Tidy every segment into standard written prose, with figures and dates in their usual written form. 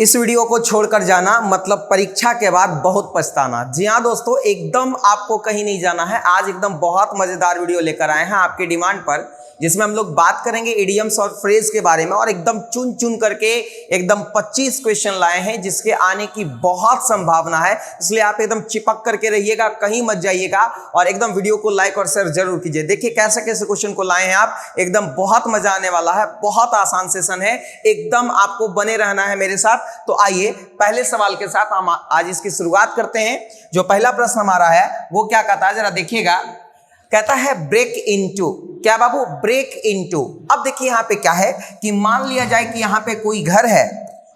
इस वीडियो को छोड़कर जाना मतलब परीक्षा के बाद बहुत पछताना। जी हाँ दोस्तों, एकदम आपको कहीं नहीं जाना है। आज एकदम बहुत मजेदार वीडियो लेकर आए हैं आपके डिमांड पर, जिसमें हम लोग बात करेंगे इडियम्स और फ्रेज के बारे में, और एकदम चुन चुन करके एकदम 25 क्वेश्चन लाए हैं जिसके आने की बहुत संभावना है। इसलिए आप एकदम चिपक करके रहिएगा, कहीं मत जाइएगा और एकदम वीडियो को लाइक और शेयर जरूर कीजिए। देखिए कैसे कैसे क्वेश्चन को लाए हैं आप, एकदम बहुत मजा आने वाला है। बहुत आसान सेशन है, एकदम आपको बने रहना है मेरे साथ। तो आइए पहले सवाल के साथ हम आज इसकी शुरुआत करते हैं। जो पहला प्रश्न हमारा है वो क्या कहता है, जरा देखिएगा। कहता है ब्रेक इनटू। क्या बाबू? Break into. अब देखिए यहाँ पे क्या है कि मान लिया जाए कि यहाँ पे कोई घर है।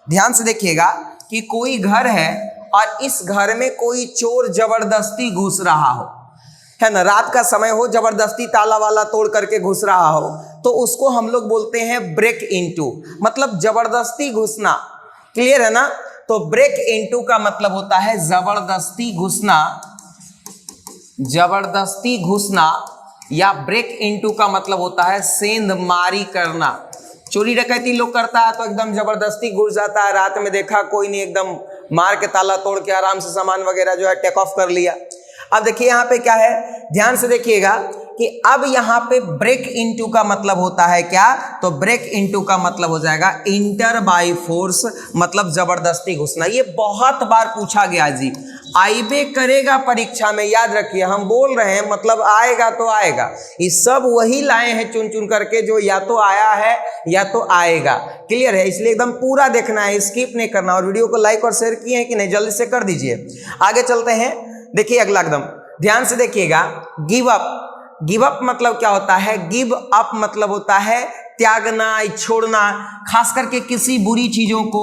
ध्यान से देखिएगा कि कोई घर है और इस घर में कोई चोर जबरदस्ती घुस रहा हो, है ना, रात का समय हो, जबरदस्ती ताला वाला तोड़ करके घुस रहा हो, तो उसको हम लोग बोलते हैं ब्रेक इनटू, मतलब जबरदस्ती घुसना। क्लियर है ना? तो ब्रेक इनटू का मतलब होता है जबरदस्ती घुसना। जबरदस्ती घुसना या ब्रेक इनटू का मतलब होता है सेंधमारी करना। चोरी डकैती लोग करता है तो एकदम जबरदस्ती घुस जाता है, रात में देखा कोई नहीं, एकदम मार के ताला तोड़ के आराम से सामान वगैरह जो है टेक ऑफ कर लिया। अब देखिए यहाँ पे क्या है, ध्यान से देखिएगा कि अब यहाँ पे ब्रेक इनटू का मतलब होता है क्या, तो ब्रेक इनटू का मतलब हो जाएगा इंटर बाय फोर्स, मतलब जबरदस्ती घुसना। ये बहुत बार पूछा गया जी, आईबे करेगा परीक्षा में, याद रखिए। हम बोल रहे हैं मतलब आएगा तो आएगा। ये सब वही लाए हैं चुन चुन करके जो या तो आया है या तो आएगा। क्लियर है? इसलिए एकदम पूरा देखना है, स्किप नहीं करना। और वीडियो को लाइक और शेयर किए हैं कि नहीं, जल्दी से कर दीजिए। आगे चलते हैं। देखिए अगला एकदम ध्यान से देखिएगा, गिव अप। गिव अप मतलब क्या होता है? गिव अप मतलब होता है त्यागना, छोड़ना, खास करके किसी बुरी चीजों को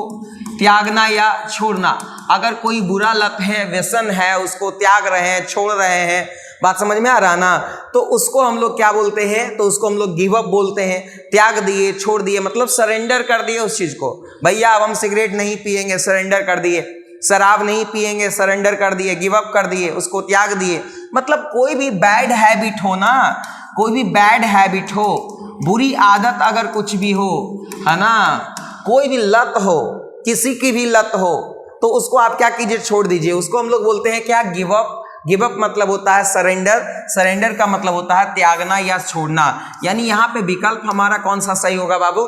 त्यागना या छोड़ना। अगर कोई बुरा लत है, व्यसन है, उसको त्याग रहे हैं, छोड़ रहे हैं, बात समझ में आ रहा ना, तो उसको हम लोग क्या बोलते हैं? तो उसको हम लोग गिव अप बोलते हैं। त्याग दिए, छोड़ दिए, मतलब सरेंडर कर दिए उस चीज को। भैया अब हम सिगरेट नहीं पिएंगे, सरेंडर कर दिए। शराब नहीं पिएंगे, सरेंडर कर दिए, गिव अप कर दिए, उसको त्याग दिए। मतलब कोई भी बैड हैबिट हो ना, कोई भी बैड हैबिट हो, बुरी आदत अगर कुछ भी हो, है ना, कोई भी लत हो, किसी की भी लत हो, तो उसको आप क्या कीजिए? छोड़ दीजिए। उसको हम लोग बोलते हैं क्या? Give up. गिव अप मतलब होता है सरेंडर। सरेंडर का मतलब होता है त्यागना या छोड़ना। यानी यहाँ पे विकल्प हमारा कौन सा सही होगा बाबू?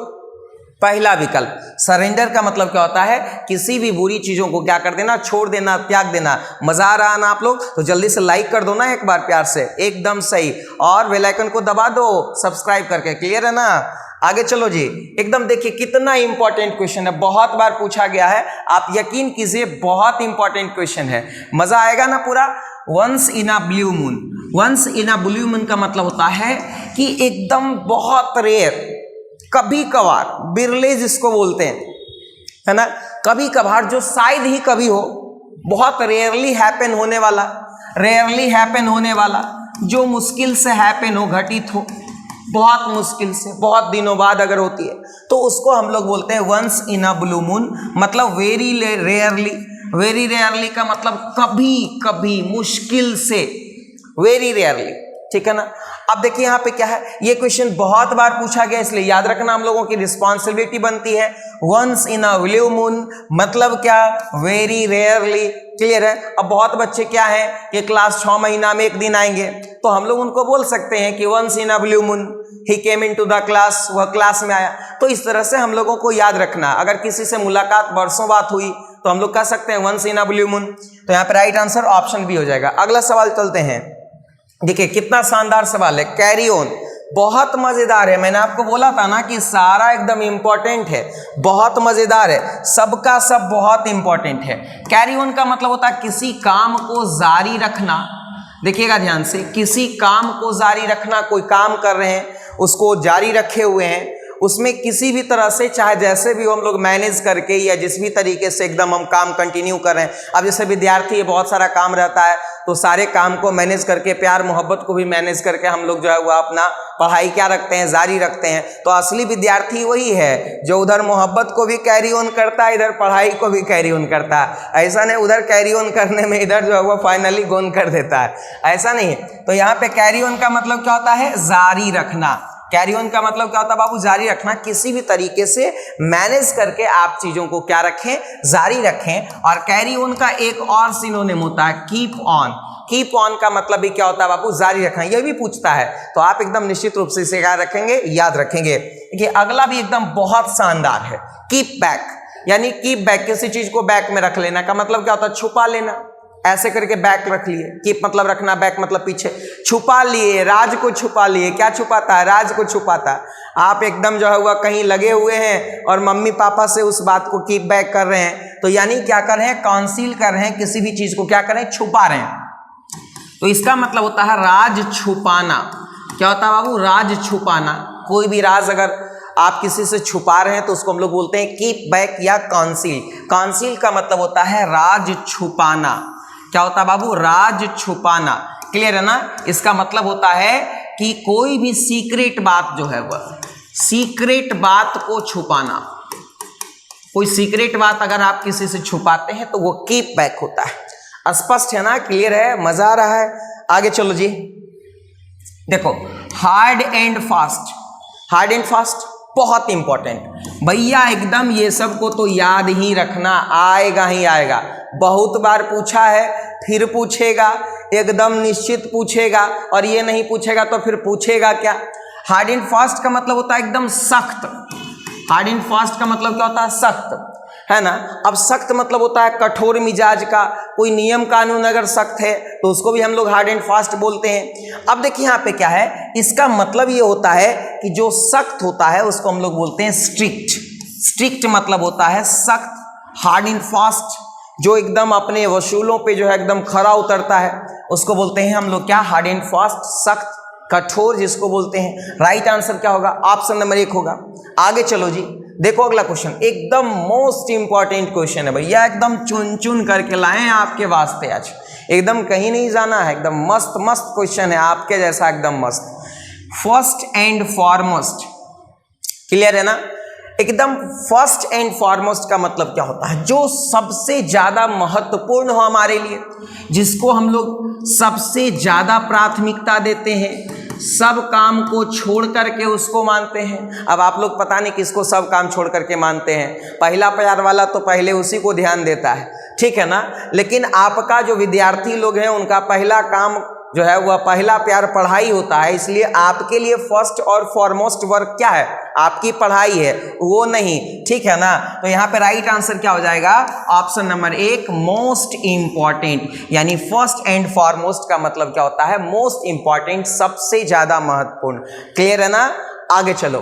पहला विकल्प। सरेंडर का मतलब क्या होता है? किसी भी बुरी चीजों को क्या कर देना? छोड़ देना, त्याग देना। मजा आ रहा ना आप लोग? तो जल्दी से लाइक कर दो ना एक बार प्यार से, एकदम सही। और बेल आइकन को दबा दो सब्सक्राइब करके। क्लियर है ना? आगे चलो जी। एकदम देखिए कितना इंपॉर्टेंट क्वेश्चन है, बहुत बार पूछा गया है, आप यकीन कीजिए बहुत इंपॉर्टेंट क्वेश्चन है। मजा आएगा ना पूरा। Once in a blue moon. Once in a blue moon का मतलब होता है कि एकदम बहुत रेयर, कभी कभार, बिरले जिसको बोलते हैं, है ना, कभी कभार, जो शायद ही कभी हो, बहुत रेयरली हैपन होने वाला, रेयरली हैपन होने वाला, जो मुश्किल से हैपन हो, घटित हो, बहुत मुश्किल से, बहुत दिनों बाद अगर होती है, तो उसको हम लोग बोलते हैं once in a blue moon, मतलब वेरी रेयरली। वेरी रेयरली का मतलब कभी कभी, मुश्किल से, वेरी रेयरली। ठीक है ना? अब देखिए यहाँ पे क्या है, ये क्वेश्चन बहुत बार पूछा गया, इसलिए याद रखना हम लोगों की रिस्पॉन्सिबिलिटी बनती है। Once in a blue moon मतलब क्या? Very rarely. क्लियर है? अब बहुत बच्चे क्या है कि क्लास 6 महीना में एक दिन आएंगे, तो हम लोग उनको बोल सकते हैं कि once in a blue moon he came in to the class, वह क्लास में आया। तो इस तरह से हम लोगों को याद रखना। अगर किसी से मुलाकात वर्षों बाद हुई तो हम लोग कह सकते हैं once in a blue moon. तो यहाँ पे राइट आंसर ऑप्शन बी हो जाएगा। अगला सवाल चलते हैं। देखिए कितना शानदार सवाल है, कैरी ऑन। बहुत मजेदार है, मैंने आपको बोला था ना कि सारा एकदम इंपॉर्टेंट है, बहुत मजेदार है, सबका सब बहुत इंपॉर्टेंट है। कैरी ऑन का मतलब होता है किसी काम को जारी रखना। देखिएगा ध्यान से, किसी काम को जारी रखना। कोई काम कर रहे हैं, उसको जारी रखे हुए हैं, उसमें किसी भी तरह से, चाहे जैसे भी हो, हम लोग मैनेज करके या जिस भी तरीके से एकदम हम काम कंटिन्यू कर रहे हैं। अब जैसे विद्यार्थी है, बहुत सारा काम रहता है, तो सारे काम को मैनेज करके, प्यार मोहब्बत को भी मैनेज करके हम लोग जो है वो अपना पढ़ाई क्या रखते हैं? जारी रखते हैं। तो असली विद्यार्थी वही है जो उधर मोहब्बत को भी कैरी ऑन करता है, इधर पढ़ाई को भी कैरी ऑन करता है। ऐसा नहीं उधर कैरी ऑन करने में इधर जो है वो फाइनली गोन कर देता है, ऐसा नहीं। तो यहाँ पे कैरी ऑन का मतलब क्या होता है? जारी रखना। कैरी ऑन का मतलब क्या होता है बाबू? जारी रखना, किसी भी तरीके से मैनेज करके आप चीजों को क्या रखें, जारी रखें। और कैरी ऑन का एक और सिनोनिम होता है कीप ऑन। कीप ऑन का मतलब भी क्या होता है बाबू? जारी रखना। यह भी पूछता है तो आप एकदम निश्चित रूप से इसे क्या रखेंगे, याद रखेंगे। देखिए अगला भी एकदम बहुत शानदार है, कीप बैक, यानी कीप बैक, किसी चीज को बैक में रख लेना का मतलब क्या होता है? छुपा लेना। ऐसे करके बैक रख लिए, कीप मतलब रखना, बैक मतलब पीछे। छुपा लिए, राज को छुपा लिए। क्या छुपाता है? राज को छुपाता है। आप एकदम जो है वह कहीं लगे हुए हैं और मम्मी पापा से उस बात को कीप बैक कर रहे हैं, तो यानी क्या कर रहे हैं? कॉन्सील कर रहे हैं, किसी भी चीज को क्या कर रहे हैं? छुपा रहे हैं। तो इसका मतलब होता है राज छुपाना। क्या होता है बाबू? राज छुपाना। कोई भी राज अगर आप किसी से छुपा रहे हैं तो उसको हम लोग बोलते हैं कीप बैक या कॉन्सील। कॉन्सील का मतलब होता है राज छुपाना। क्या होता है बाबू? राज छुपाना। क्लियर है ना? इसका मतलब होता है कि कोई भी सीक्रेट बात जो है वह, सीक्रेट बात को छुपाना। कोई सीक्रेट बात अगर आप किसी से छुपाते हैं तो वो कीप बैक होता है। स्पष्ट है ना? क्लियर है? मजा आ रहा है? आगे चलो जी। देखो hard and fast. Hard and fast बहुत इंपॉर्टेंट भैया, एकदम ये सब को तो याद ही रखना, आएगा ही आएगा। बहुत बार पूछा है, फिर पूछेगा, एकदम निश्चित पूछेगा, और ये नहीं पूछेगा तो फिर पूछेगा क्या? हार्ड एंड फास्ट का मतलब होता है एकदम सख्त। हार्ड एंड फास्ट का मतलब क्या होता है? सख्त, है ना? अब सख्त मतलब होता है कठोर मिजाज का। कोई नियम कानून अगर सख्त है तो उसको भी हम लोग हार्ड एंड फास्ट बोलते हैं। अब देखिए यहाँ पे क्या है, इसका मतलब ये होता है कि जो सख्त होता है उसको हम लोग बोलते हैं स्ट्रिक्ट। स्ट्रिक्ट मतलब होता है सख्त। हार्ड एंड फास्ट जो एकदम अपने वसूलों पे जो है एकदम खरा उतरता है उसको बोलते हैं हम लोग क्या? हार्ड एंड फास्ट, सख्त, कठोर जिसको बोलते हैं। राइट आंसर क्या होगा? ऑप्शन नंबर 1 होगा। आगे चलो जी, देखो अगला क्वेश्चन एकदम मोस्ट इंपॉर्टेंट क्वेश्चन है भैया, एकदम चुन चुन करके लाए हैं आपके वास्ते आज। एकदम कहीं नहीं जाना है, एकदम मस्त मस्त क्वेश्चन है आपके जैसा, एकदम मस्त। फर्स्ट एंड फॉरमोस्ट, क्लियर है ना? एकदम फर्स्ट एंड फॉरमोस्ट का मतलब क्या होता है? जो सबसे ज्यादा महत्वपूर्ण हो हमारे लिए, जिसको हम लोग सबसे ज्यादा प्राथमिकता देते हैं, सब काम को छोड़ करके उसको मानते हैं। अब आप लोग पता नहीं किसको सब काम छोड़ करके मानते हैं। पहला प्यार वाला तो पहले उसी को ध्यान देता है, ठीक है ना? लेकिन आपका जो विद्यार्थी लोग हैं उनका पहला काम जो है वह पहला प्यार पढ़ाई होता है। इसलिए आपके लिए फर्स्ट और फॉरमोस्ट वर्क क्या है? आपकी पढ़ाई है, वो नहीं, ठीक है ना? तो यहाँ पे राइट आंसर क्या हो जाएगा? Option number 1 most important. यानी फर्स्ट एंड फॉरमोस्ट का मतलब क्या होता है? मोस्ट इंपॉर्टेंट, सबसे ज्यादा महत्वपूर्ण। क्लियर है ना? आगे चलो,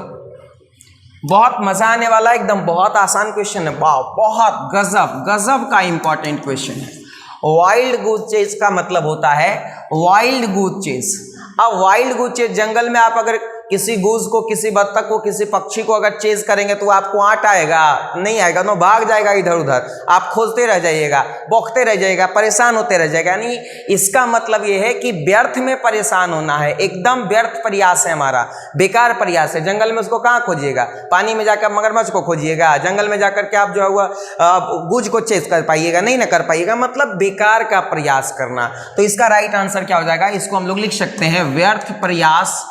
बहुत मजा आने वाला, एकदम बहुत आसान क्वेश्चन है। वाह, बहुत गजब गजब का इंपॉर्टेंट क्वेश्चन है। वाइल्ड गूज चेस का मतलब होता है वाइल्ड गूज चेस। अब वाइल्ड गूज चेस, जंगल में आप अगर किसी गूज को, किसी बत्तख को, किसी पक्षी को अगर चेज करेंगे तो आपको आट आएगा? नहीं आएगा, नो भाग जाएगा इधर उधर। आप खोजते रह जाइएगा, बौखते रह जाइएगा, परेशान होते रह जाएगा। यानी इसका मतलब ये है कि व्यर्थ में परेशान होना है, एकदम व्यर्थ प्रयास है हमारा, बेकार प्रयास है। जंगल में उसको कहाँ खोजिएगा? पानी में जाकर मगरमच्छ को खोजिएगा? जंगल में जाकर के आप जो है वह गूज को चेज कर पाइएगा? नहीं ना कर पाइएगा, मतलब बेकार का प्रयास करना। तो इसका राइट आंसर क्या हो जाएगा? इसको हम लोग लिख सकते हैं व्यर्थ प्रयास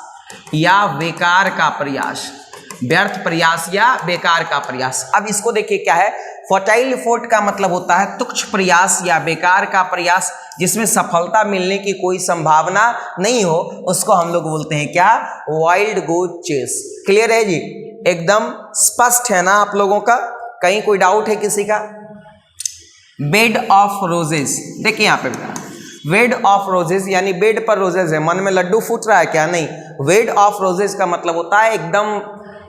या बेकार का प्रयास। व्यर्थ प्रयास या बेकार का प्रयास। अब इसको देखिए क्या है, फर्टाइल एफर्ट का मतलब होता है तुच्छ प्रयास या बेकार का प्रयास जिसमें सफलता मिलने की कोई संभावना नहीं हो, उसको हम लोग बोलते हैं क्या? वाइल्ड गूज चेस। क्लियर है जी? एकदम स्पष्ट है ना आप लोगों का? कहीं कोई डाउट है किसी का? बेड ऑफ रोजेस, देखिए यहाँ पे बेड ऑफ रोजेस यानी बेड पर रोजेस है। मन में लड्डू फूट रहा है क्या? नहीं। बेड ऑफ रोजेस का मतलब होता है एकदम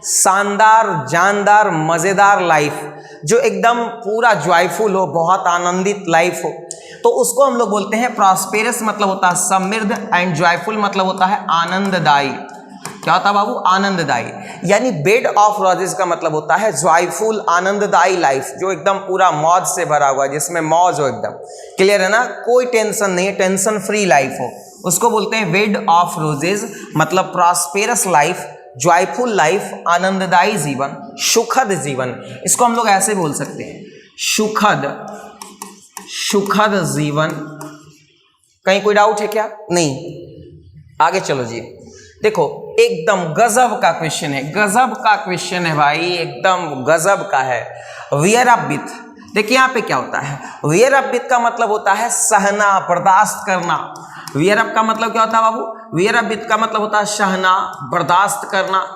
शानदार, जानदार, मजेदार लाइफ, जो एकदम पूरा जॉयफुल हो, बहुत आनंदित लाइफ हो, तो उसको हम लोग बोलते हैं प्रॉस्पेरस, मतलब होता है समृद्ध, एंड जॉयफुल मतलब होता है आनंददायी। क्या होता है बाबू? आनंददायी। यानी बेड ऑफ रोजेस का मतलब होता है जॉयफुल, आनंददायी लाइफ, जो एकदम पूरा मौज से भरा हुआ, जिसमें मौज हो एकदम। क्लियर है ना? कोई टेंशन नहीं, टेंशन फ्री लाइफ हो, उसको बोलते हैं बेड ऑफ रोजेस, मतलब प्रॉस्पेरस लाइफ, जॉयफुल लाइफ, आनंददायी जीवन, सुखद जीवन। इसको हम लोग ऐसे बोल सकते हैं, सुखद, सुखद जीवन। कहीं कोई डाउट है क्या? नहीं। आगे चलो जी, देखो एकदम गजब का क्वेश्चन है, गजब का क्वेश्चन है भाई, एकदम गजब का है। वियर अप विथ, देखिए यहाँ पे क्या होता है, वियर अप विथ का मतलब होता है सहना, बर्दाश्त करना। वियर अप का मतलब क्या होता है बाबू, वियर अप विथ का मतलब होता है सहना, बर्दाश्त करना,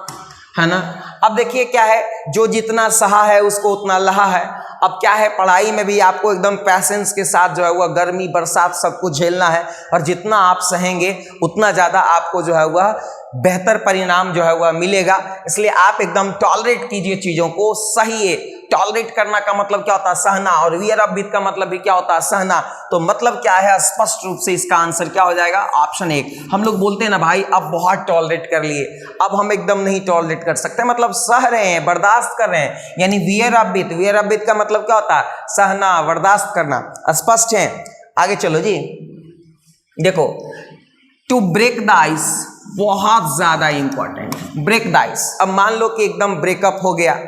है ना। अब देखिए क्या है, जो जितना सहा है उसको उतना लहा है। अब क्या है, पढ़ाई में भी आपको एकदम पैसेंस के साथ जो है वह गर्मी बरसात सब कुछ झेलना है, और जितना आप सहेंगे उतना ज़्यादा आपको जो है वह बेहतर परिणाम जो है वह मिलेगा। इसलिए आप एकदम टॉलरेट कीजिए चीज़ों को, सही है। टॉलरेट करना का मतलब क्या होता है, सहना, और वियर अप विथ का मतलब भी क्या होता है, सहना। तो मतलब क्या है, स्पष्ट रूप से इसका आंसर क्या हो जाएगा, ऑप्शन 1। हम लोग बोलते हैं ना भाई अब बहुत टॉलरेट कर लिए, अब हम एकदम नहीं टॉलरेट कर सकते, मतलब सह रहे हैं, बर्दाश्त कर रहे हैं, यानी wear up with. Wear up with का मतलब क्या होता है, सहना, बर्दाश्त करना। स्पष्ट है, आगे चलो जी। देखो टू ब्रेक द आइस बहुत ज्यादा इंपॉर्टेंट, ब्रेक द आइस। अब मान लो कि एकदम ब्रेकअप हो गया,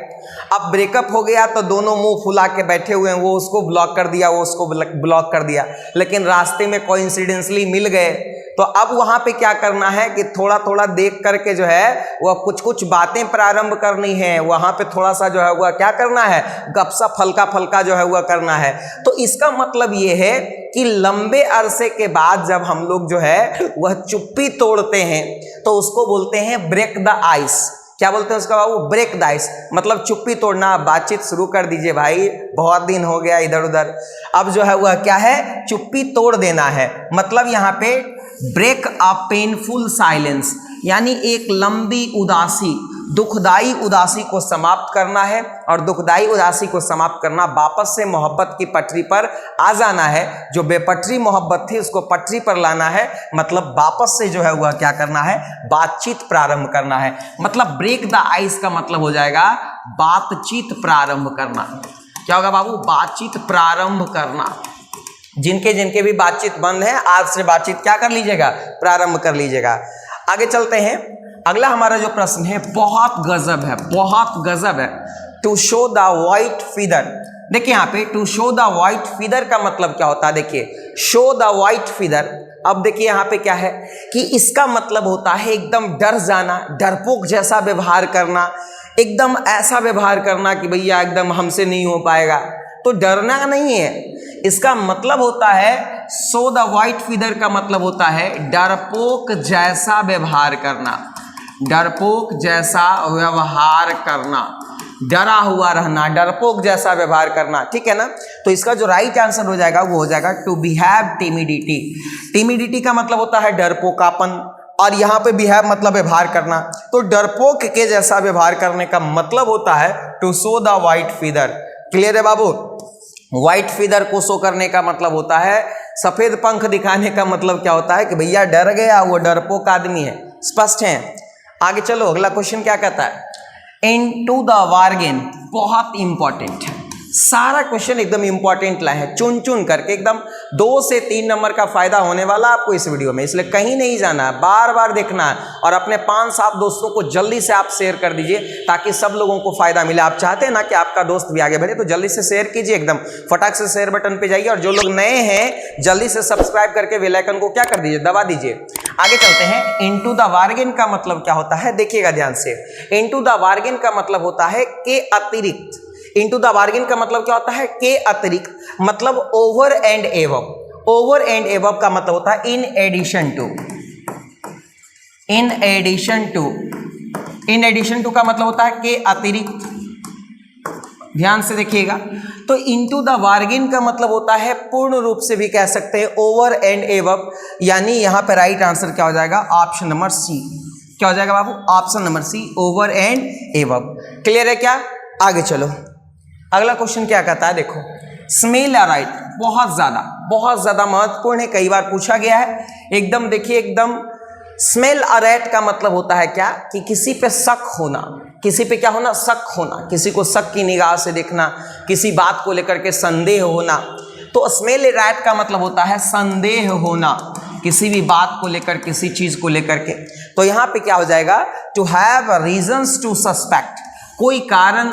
अब ब्रेकअप हो गया तो दोनों मुंह फुला के बैठे हुए हैं, वो उसको ब्लॉक कर दिया, वो उसको ब्लॉक कर दिया, लेकिन रास्ते में कोइंसिडेंटली मिल गए। तो अब वहां पे क्या करना है कि थोड़ा थोड़ा देख करके जो है वह कुछ कुछ बातें प्रारंभ करनी है, वहां पे थोड़ा सा जो है वह क्या करना है, गपशप हल्का फल्का जो है वह करना है। तो इसका मतलब ये है कि लंबे अरसे के बाद जब हम लोग जो है वह चुप्पी तोड़ते हैं तो उसको बोलते हैं ब्रेक द आइस। क्या बोलते हैं उसका बाबू, ब्रेक द आइस, मतलब चुप्पी तोड़ना। बातचीत शुरू कर दीजिए भाई, बहुत दिन हो गया इधर उधर, अब जो है वह क्या है, चुप्पी तोड़ देना है। मतलब यहाँ पे ब्रेक अ पेनफुल साइलेंस, यानी एक लंबी उदासी, दुखदाई उदासी को समाप्त करना है। और दुखदाई उदासी को समाप्त करना, वापस से मोहब्बत की पटरी पर आ जाना है। जो बेपटरी मोहब्बत थी उसको पटरी पर लाना है, मतलब वापस से जो है वह क्या करना है, बातचीत प्रारंभ करना है। मतलब ब्रेक द आइस का मतलब हो जाएगा बातचीत प्रारंभ करना। क्या होगा बाबू, बातचीत प्रारंभ करना। जिनके जिनके भी बातचीत बंद है, आज से बातचीत क्या कर लीजिएगा, प्रारंभ कर लीजिएगा। आगे चलते हैं, अगला हमारा जो प्रश्न है बहुत गजब है, बहुत गजब है। To show the white feather, देखिए यहाँ पे to show the white feather का मतलब क्या होता है, देखिए शो द व्हाइट फीदर। अब देखिए यहाँ पे क्या है कि इसका मतलब होता है एकदम डर जाना, डरपोक जैसा व्यवहार करना, एकदम ऐसा व्यवहार करना कि भैया एकदम हमसे नहीं हो पाएगा। तो डरना नहीं है, इसका मतलब होता है सो द व्हाइट फीदर का मतलब होता है डरपोक जैसा व्यवहार करना, डरपोक जैसा व्यवहार करना, डरा हुआ रहना, डरपोक जैसा व्यवहार करना, ठीक है ना। तो इसका जो राइट आंसर हो जाएगा वो हो जाएगा टू बिहेव टिमिडिटी। टिमिडिटी का मतलब होता है डरपोकापन, और यहाँ पे बिहेव मतलब व्यवहार करना। तो डरपोक के जैसा व्यवहार करने का मतलब होता है to show the white feather. Clear है बाबू, व्हाइट फीदर को शो करने का मतलब होता है, सफेद पंख दिखाने का मतलब क्या होता है कि भैया डर गया, वो डरपोक आदमी है। स्पष्ट है, आगे चलो। अगला क्वेश्चन क्या कहता है, इनटू द बार्गेन, बहुत इंपॉर्टेंट है। सारा क्वेश्चन एकदम इंपॉर्टेंट लाए हैं, चुन चुन करके, एकदम 2 से 3 नंबर का फायदा होने वाला आपको इस वीडियो में, इसलिए कहीं नहीं जाना है, बार बार देखना है। और अपने 5-7 दोस्तों को जल्दी से आप शेयर कर दीजिए ताकि सब लोगों को फायदा मिले। आप चाहते हैं ना कि आपका दोस्त भी आगे बढ़े, तो जल्दी से शेयर कीजिए, एकदम फटाक से शेयर बटन पे जाइए। और जो लोग नए हैं जल्दी से सब्सक्राइब करके बेल आइकन को क्या कर दीजिए, दबा दीजिए। आगे चलते हैं, इनटू द बार्गेन का मतलब क्या होता है, देखिएगा ध्यान से। इनटू द बार्गेन का मतलब होता है के अतिरिक्त। इनटू द बार्गेन का मतलब क्या होता है, के अतिरिक्त, मतलब over and above. Over and above का मतलब होता है in addition to. In addition to, in addition to का मतलब होता है के अतिरिक्त। ध्यान से देखिएगा, तो इनटू द बार्गेन का मतलब होता है, पूर्ण रूप से भी कह सकते हैं ओवर एंड एबव। यानी यहां पर राइट आंसर क्या हो जाएगा, ऑप्शन नंबर सी। क्या हो जाएगा बाबू, option number C, over and above. Clear है क्या, आगे चलो। अगला क्वेश्चन क्या कहता है, देखो स्मेल अराइट, बहुत ज्यादा महत्वपूर्ण है, कई बार पूछा गया है। एकदम देखिए, एकदम स्मेल अराइट का मतलब होता है क्या, कि किसी पे शक होना, किसी पे क्या होना, शक होना, किसी को शक की निगाह से देखना, किसी बात को लेकर के संदेह होना। तो स्मेल अराइट का मतलब होता है संदेह होना, किसी भी बात को लेकर, किसी चीज को लेकर के। तो यहाँ पे क्या हो जाएगा, to have reasons to suspect, कोई कारण,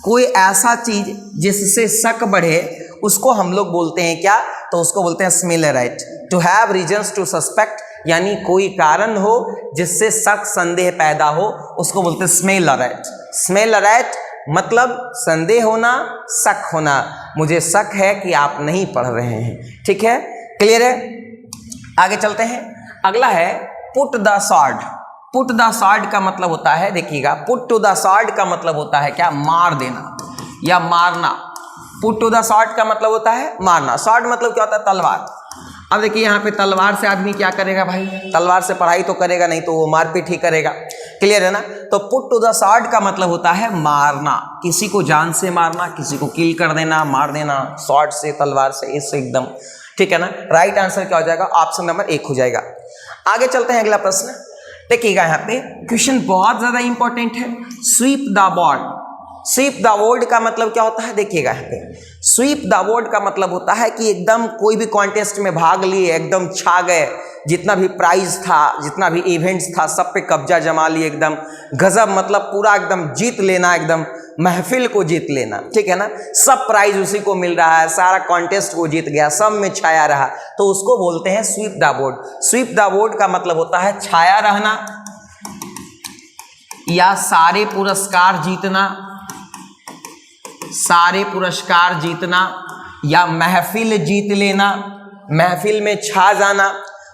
कोई ऐसा चीज जिससे शक बढ़े, उसको हम लोग बोलते हैं क्या, तो उसको बोलते हैं smell a rat. To have reasons to suspect यानी कोई कारण हो जिससे शक संदेह पैदा हो, उसको बोलते हैं स्मेल अलर्ट। स्मेल अलर्ट मतलब संदेह होना, शक होना। मुझे शक है कि आप नहीं पढ़ रहे हैं। ठीक है, क्लियर है? आगे चलते हैं। अगला है put the sword. Put the sword का मतलब होता है, देखिएगा, पुट टू द स्वॉर्ड का मतलब होता है क्या? मार देना या मारना। पुट टू द स्वॉर्ड का मतलब होता है मारना। स्वॉर्ड मतलब क्या होता है? तलवार। अब देखिए यहाँ पे तलवार से आदमी क्या करेगा भाई? तलवार से पढ़ाई तो करेगा नहीं, तो वो मारपीट ही करेगा। क्लियर है ना? तो पुट टू द स्वॉर्ड का मतलब होता है मारना, किसी को जान से मारना, किसी को किल कर देना, मार देना, स्वॉर्ड से, तलवार से, इससे एकदम। ठीक है ना? राइट आंसर क्या हो जाएगा? ऑप्शन नंबर 1 हो जाएगा। आगे चलते हैं, अगला प्रश्न देखिएगा। यहाँ पे क्वेश्चन बहुत ज्यादा इंपॉर्टेंट है। Sweep the board. Sweep the board का मतलब क्या होता है? देखिएगा यहाँ पे, स्वीप द बोर्ड का मतलब होता है कि एकदम कोई भी कॉन्टेस्ट में भाग लिए, एकदम छा गए, जितना भी प्राइज था, जितना भी इवेंट्स था, सब पे कब्जा जमा लिए, एकदम गजब, मतलब पूरा एकदम जीत लेना, एकदम महफिल को जीत लेना। ठीक है ना? सब प्राइज उसी को मिल रहा है, सारा कॉन्टेस्ट वो जीत गया, सब में छाया रहा, तो उसको बोलते हैं sweep the board. Sweep the board का मतलब होता है छाया रहना या सारे पुरस्कार जीतना, सारे पुरस्कार जीतना या महफिल जीत लेना, महफिल में छा जाना,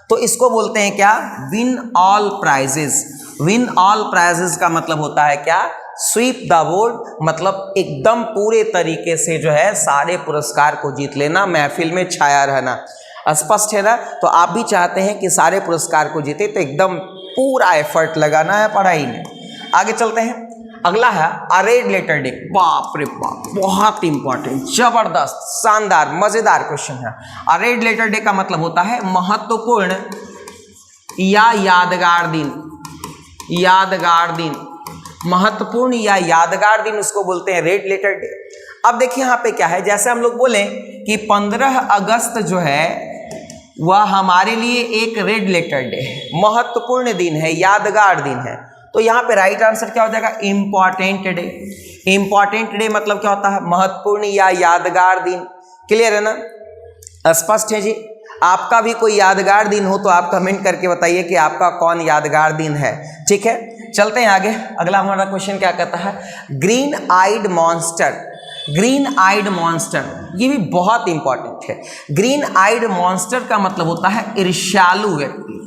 तो इसको बोलते हैं क्या? Win all prizes. Win all prizes का मतलब होता है क्या? स्वीप द बोर्ड मतलब एकदम पूरे तरीके से जो है सारे पुरस्कार को जीत लेना, महफिल में छाया रहना। स्पष्ट है ना? तो आप भी चाहते हैं कि सारे पुरस्कार को जीते, तो एकदम पूरा एफर्ट लगाना है पढ़ाई में। आगे चलते हैं। अगला है अ रेड लेटर डे। बाप रे बाप, बहुत इंपॉर्टेंट, जबरदस्त, शानदार, मजेदार क्वेश्चन है। अ रेड लेटर डे का मतलब होता है महत्वपूर्ण या यादगार दिन। यादगार दिन, महत्वपूर्ण या यादगार दिन, उसको बोलते हैं रेड लेटर डे। अब देखिए यहाँ पे क्या है, जैसे हम लोग बोले कि 15 अगस्त जो है वह हमारे लिए एक रेड लेटर डे है, महत्वपूर्ण दिन है, यादगार दिन है, तो यहाँ पे राइट आंसर क्या हो जाएगा? Important day. इंपॉर्टेंट डे मतलब क्या होता है? महत्वपूर्ण या यादगार दिन। क्लियर है ना? स्पष्ट है जी? आपका भी कोई यादगार दिन हो तो आप कमेंट करके बताइए कि आपका कौन यादगार दिन है। ठीक है, चलते हैं आगे। अगला हमारा क्वेश्चन क्या कहता है? ग्रीन आइड मॉन्स्टर। ग्रीन आइड मॉन्स्टर, ये भी बहुत इंपॉर्टेंट है। ग्रीन आइड मॉन्स्टर का मतलब होता है ईर्ष्यालु व्यक्ति।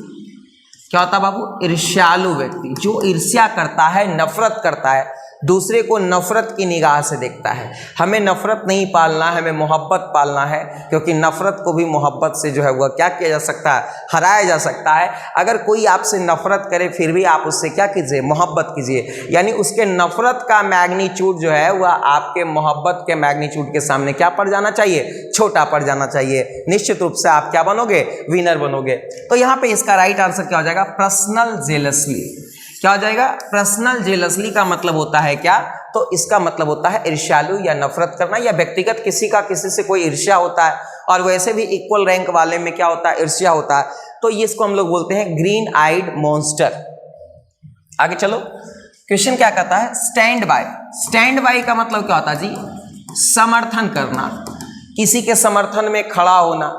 क्या होता है बाबू? ईर्ष्यालु व्यक्ति, जो ईर्ष्या करता है, नफरत करता है, दूसरे को नफरत की निगाह से देखता है। हमें नफरत नहीं पालना है, हमें मोहब्बत पालना है, क्योंकि नफरत को भी मोहब्बत से जो है वह क्या किया जा सकता है? हराया जा सकता है। अगर कोई आपसे नफरत करे फिर भी आप उससे क्या कीजिए? मोहब्बत कीजिए, यानी उसके नफरत का मैग्नीट्यूड जो है वह आपके मोहब्बत के मैग्नीट्यूड के सामने क्या पड़ जाना चाहिए? छोटा पड़ जाना चाहिए। निश्चित रूप से आप क्या बनोगे? विनर बनोगे। तो यहाँ पे इसका राइट आंसर क्या हो जाएगा? पर्सनल जेलसली। क्या हो जाएगा? पर्सनल जेलसली का मतलब होता है क्या? तो इसका मतलब होता है ईर्ष्यालु या नफरत करना, या व्यक्तिगत किसी का किसी से कोई ईर्ष्या होता है, और वैसे भी इक्वल रैंक वाले में क्या होता है? ईर्ष्या होता है, तो ये इसको हम लोग बोलते हैं ग्रीन आइड मॉन्स्टर। आगे चलो, क्वेश्चन क्या कहता है? Stand by. स्टैंड बाय का मतलब क्या होता है जी? समर्थन करना, किसी के समर्थन में खड़ा होना,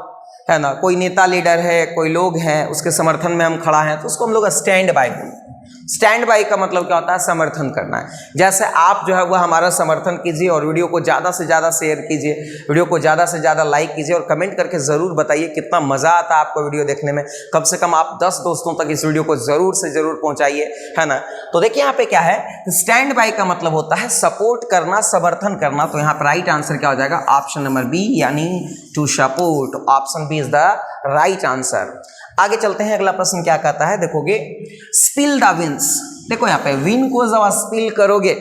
है ना? कोई नेता लीडर है, कोई लोग हैं, उसके समर्थन में हम खड़ा हैं, तो उसको हम लोग स्टैंड बाय बोलते हैं। स्टैंड बाय का मतलब क्या होता है? समर्थन करना है। जैसे आप जो है वह हमारा समर्थन कीजिए और वीडियो को ज़्यादा से ज़्यादा शेयर कीजिए, वीडियो को ज़्यादा से ज़्यादा लाइक कीजिए, और कमेंट करके ज़रूर बताइए कितना मज़ा आता है आपको वीडियो देखने में। कम से कम आप 10 दोस्तों तक इस वीडियो को ज़रूर से ज़रूर पहुँचाइए, है ना? तो देखिए यहाँ पे क्या है, स्टैंड बाय का मतलब होता है सपोर्ट करना, समर्थन करना। तो यहाँ पर राइट आंसर क्या हो जाएगा? ऑप्शन नंबर बी, यानी to support. Option B is the right answer. आगे चलते हैं, अगला प्रश्न क्या कहता है? देखोगे, स्पिल द विंस। देखो यहाँ पे विन को जब स्पिल करोगे,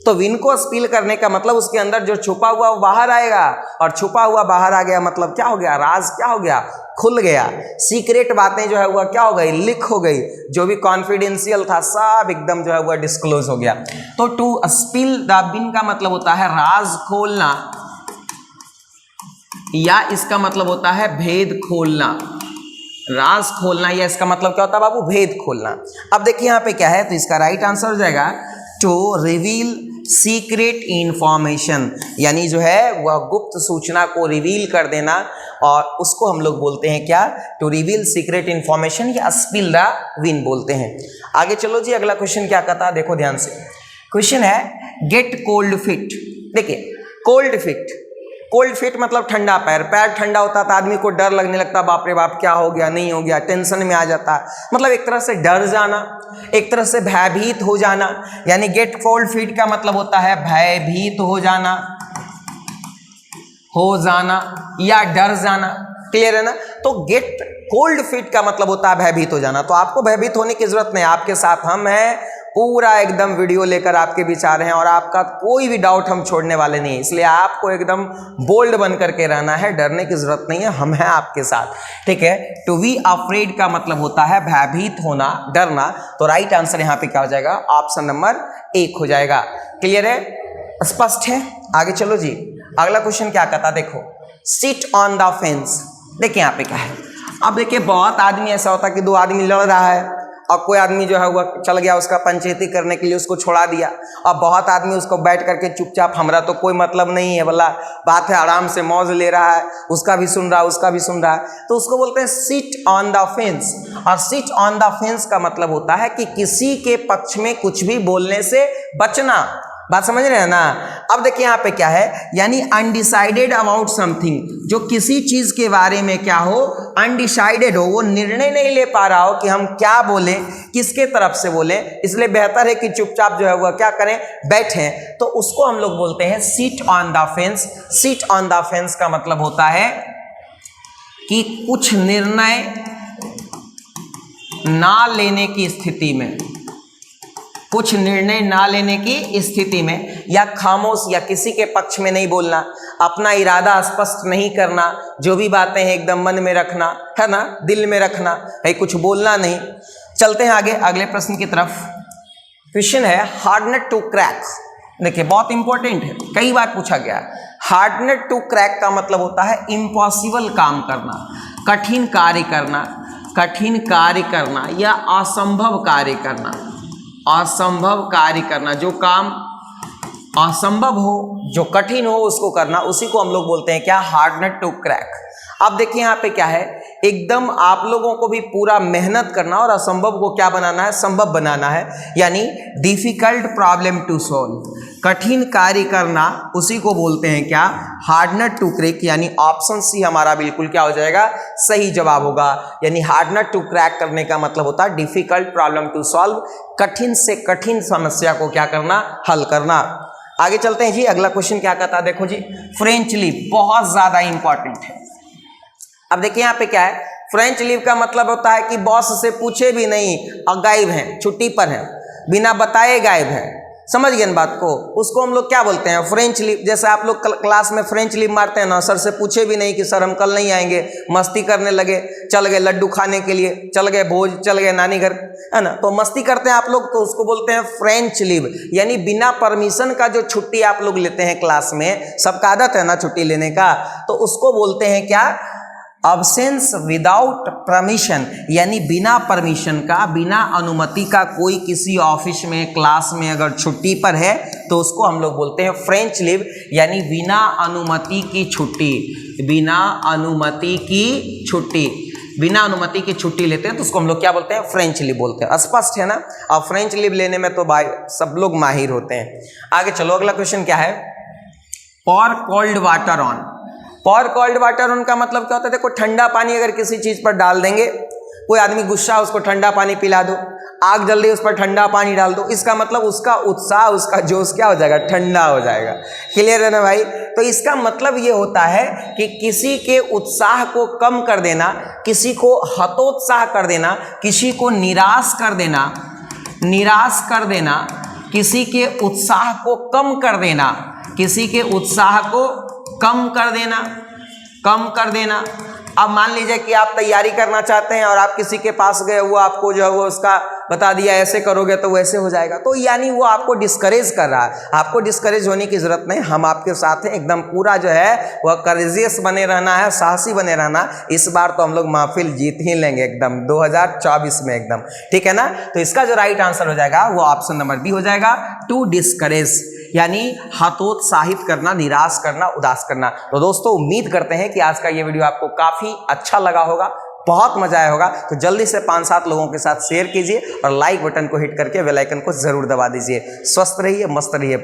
तो विन को स्पिल करने का मतलब उसके अंदर जो छुपा हुआ बाहर आएगा, और छुपा हुआ बाहर आ गया मतलब क्या हो गया? राज क्या हो गया? खुल गया। सीक्रेट बातें जो है वह क्या हो गई? लीक हो गई। जो भी कॉन्फिडेंशियल था सब एकदम जो है वह डिस्क्लोज हो गया। तो टू स्पिल द विन का मतलब होता है राज खोलना, या इसका मतलब होता है भेद खोलना। राज खोलना, या इसका मतलब क्या होता है बाबू? भेद खोलना। अब देखिए यहाँ पे क्या है, तो इसका राइट आंसर हो जाएगा टू रिवील सीक्रेट इंफॉर्मेशन, यानी जो है वह गुप्त सूचना को रिवील कर देना, और उसको हम लोग बोलते हैं क्या, टू रिवील सीक्रेट इंफॉर्मेशन या स्पिल द विन बोलते हैं। आगे चलो जी, अगला क्वेश्चन क्या कहता है, देखो ध्यान से। क्वेश्चन है गेट कोल्ड फिट। देखिए कोल्ड फिट मतलब ठंडा पैर, पैर ठंडा होता था, आदमी को डर लगने लगता, बाप रे बाप क्या हो गया, नहीं हो गया, टेंशन में आ जाता, मतलब एक तरह से डर जाना, एक तरह से भयभीत हो जाना। यानी गेट कोल्ड फीट का मतलब होता है भयभीत हो जाना या डर जाना। क्लियर है ना? तो गेट कोल्ड फीट का मतलब होता है भयभीत हो जाना। तो आपको भयभीत होने की जरूरत नहीं, आपके साथ हम हैं, पूरा एकदम वीडियो लेकर आपके बीच आ रहे हैं और आपका कोई भी डाउट हम छोड़ने वाले नहीं है। इसलिए आपको एकदम बोल्ड बन करके रहना है, डरने की जरूरत नहीं है, हम हैं आपके साथ, ठीक है। टू बी अफ्रेड का मतलब होता है भयभीत होना, डरना। तो राइट आंसर यहाँ पे क्या हो जाएगा, ऑप्शन नंबर 1 हो जाएगा। क्लियर है, स्पष्ट है? आगे चलो जी, अगला क्वेश्चन क्या कहता, देखो सिट ऑन द फेंस। देखिए यहाँ पे क्या है, अब देखिए बहुत आदमी ऐसा होता है कि 2 आदमी लड़ रहा है और कोई आदमी जो है वो चल गया उसका पंचायती करने के लिए, उसको छोड़ा दिया, और बहुत आदमी उसको बैठ करके चुपचाप, हमारा तो कोई मतलब नहीं है बोला, बात है, आराम से मौज ले रहा है, उसका भी सुन रहा है, उसका भी सुन रहा है, तो उसको बोलते हैं सिट ऑन द फेंस। और सिट ऑन द फेंस का मतलब होता है कि किसी के पक्ष में कुछ भी बोलने से बचना। बात समझ रहे हैं ना? अब देखिए यहाँ पे क्या है, यानी अनडिसाइडेड अबाउट समथिंग, जो किसी चीज के बारे में क्या हो, अनडिसाइडेड हो, वो निर्णय नहीं ले पा रहा हो कि हम क्या बोले, किसके तरफ से बोले, इसलिए बेहतर है कि चुपचाप जो है वो क्या करें, बैठें। तो उसको हम लोग बोलते हैं seat on the fence. Seat on the fence का मतलब होता है कि कुछ निर्णय ना लेने की स्थिति में, कुछ निर्णय ना लेने की स्थिति में, या खामोश या किसी के पक्ष में नहीं बोलना, अपना इरादा स्पष्ट नहीं करना, जो भी बातें हैं एकदम मन में रखना, है ना, दिल में रखना है, कुछ बोलना नहीं। चलते हैं आगे अगले प्रश्न की तरफ। क्वेश्चन है हार्ड नट टू क्रैक। देखिए बहुत इंपॉर्टेंट है, कई बार पूछा गया। हार्ड नट टू क्रैक का मतलब होता है इम्पॉसिबल काम करना, कठिन कार्य करना, कठिन कार्य करना या असंभव कार्य करना, असंभव कार्य करना, जो काम असंभव हो, जो कठिन हो, उसको करना, उसी को हम लोग बोलते हैं क्या, हार्ड नट टू क्रैक। अब देखिए यहाँ पे क्या है, एकदम आप लोगों को भी पूरा मेहनत करना और असंभव को क्या बनाना है, संभव बनाना है, यानी डिफिकल्ट प्रॉब्लम टू सॉल्व, कठिन कार्य करना, उसी को बोलते हैं क्या, हार्ड नट टू क्रैक। यानी ऑप्शन सी हमारा बिल्कुल क्या हो जाएगा, सही जवाब होगा। यानी हार्ड नट टू क्रैक करने का मतलब होता है डिफिकल्ट प्रॉब्लम टू सॉल्व, कठिन से कठिन समस्या को क्या करना, हल करना। आगे चलते हैं जी, अगला क्वेश्चन क्या कहता है, देखो जी फ्रेंच लीव, बहुत ज्यादा इंपॉर्टेंट है। अब देखिए यहाँ पे क्या है, फ्रेंच लीव का मतलब होता है कि बॉस से पूछे भी नहीं और गायब हैं, छुट्टी पर हैं, बिना बताए गायब हैं। समझ गए बात को? उसको हम लोग क्या बोलते हैं, फ्रेंच लीव। जैसे आप लोग क्लास में फ्रेंच लीव मारते हैं ना, सर से पूछे भी नहीं कि सर हम कल नहीं आएंगे, मस्ती करने लगे, चल गए लड्डू खाने के लिए, चल गए भोज, चल गए नानी घर, है ना, तो मस्ती करते हैं आप लोग, तो उसको बोलते हैं फ्रेंच लीव। यानी बिना परमिशन का जो छुट्टी आप लोग लेते हैं क्लास में, सबका आदत है ना छुट्टी लेने का, तो उसको बोलते हैं क्या, अब्सेंस विदाउट परमिशन। यानी बिना परमिशन का, बिना अनुमति का कोई किसी ऑफिस में, क्लास में अगर छुट्टी पर है तो उसको हम लोग बोलते हैं फ्रेंच लीव। यानी बिना अनुमति की छुट्टी, बिना अनुमति की छुट्टी, बिना अनुमति की छुट्टी लेते हैं तो उसको हम लोग क्या बोलते हैं, फ्रेंच लीव बोलते हैं। स्पष्ट है ना? और फ्रेंच लीव लेने में तो भाई सब लोग माहिर होते हैं। आगे चलो, अगला क्वेश्चन क्या है, pour cold water on. Pour cold water on का मतलब क्या होता है, देखो ठंडा पानी अगर किसी चीज पर डाल देंगे, कोई आदमी गुस्सा, उसको ठंडा पानी पिला दो, आग जल रही उस पर ठंडा पानी डाल दो, इसका मतलब उसका उत्साह, उसका जोश क्या हो जाएगा, ठंडा हो जाएगा। क्लियर है ना भाई? तो इसका मतलब ये होता है कि किसी के उत्साह को कम कर देना, किसी को हतोत्साह कर देना, किसी को निराश कर देना, निराश कर देना, किसी के उत्साह को कम कर देना, किसी के उत्साह को कम कर देना, कम कर देना। अब मान लीजिए कि आप तैयारी करना चाहते हैं और आप किसी के पास गए, वो आपको जो है वो उसका बता दिया ऐसे करोगे तो वैसे हो जाएगा, तो यानी वो आपको डिस्करेज कर रहा है। आपको डिस्करेज होने की जरूरत नहीं, हम आपके साथ हैं एकदम। पूरा जो है वह करेजियस बने रहना है, साहसी बने रहना। इस बार तो हम लोग महफिल जीत ही लेंगे एकदम 2024 में एकदम, ठीक है ना। तो इसका जो राइट आंसर हो जाएगा वो ऑप्शन नंबर बी हो जाएगा, टू डिस्करेज, यानी हतोत्साहित करना, निराश करना, उदास करना। तो दोस्तों उम्मीद करते हैं कि आज का ये वीडियो आपको काफी अच्छा लगा होगा, बहुत मजा आया होगा। तो जल्दी से 5-7 लोगों के साथ शेयर कीजिए और लाइक बटन को हिट करके बेल आइकन को जरूर दबा दीजिए। स्वस्थ रहिए, मस्त रहिए।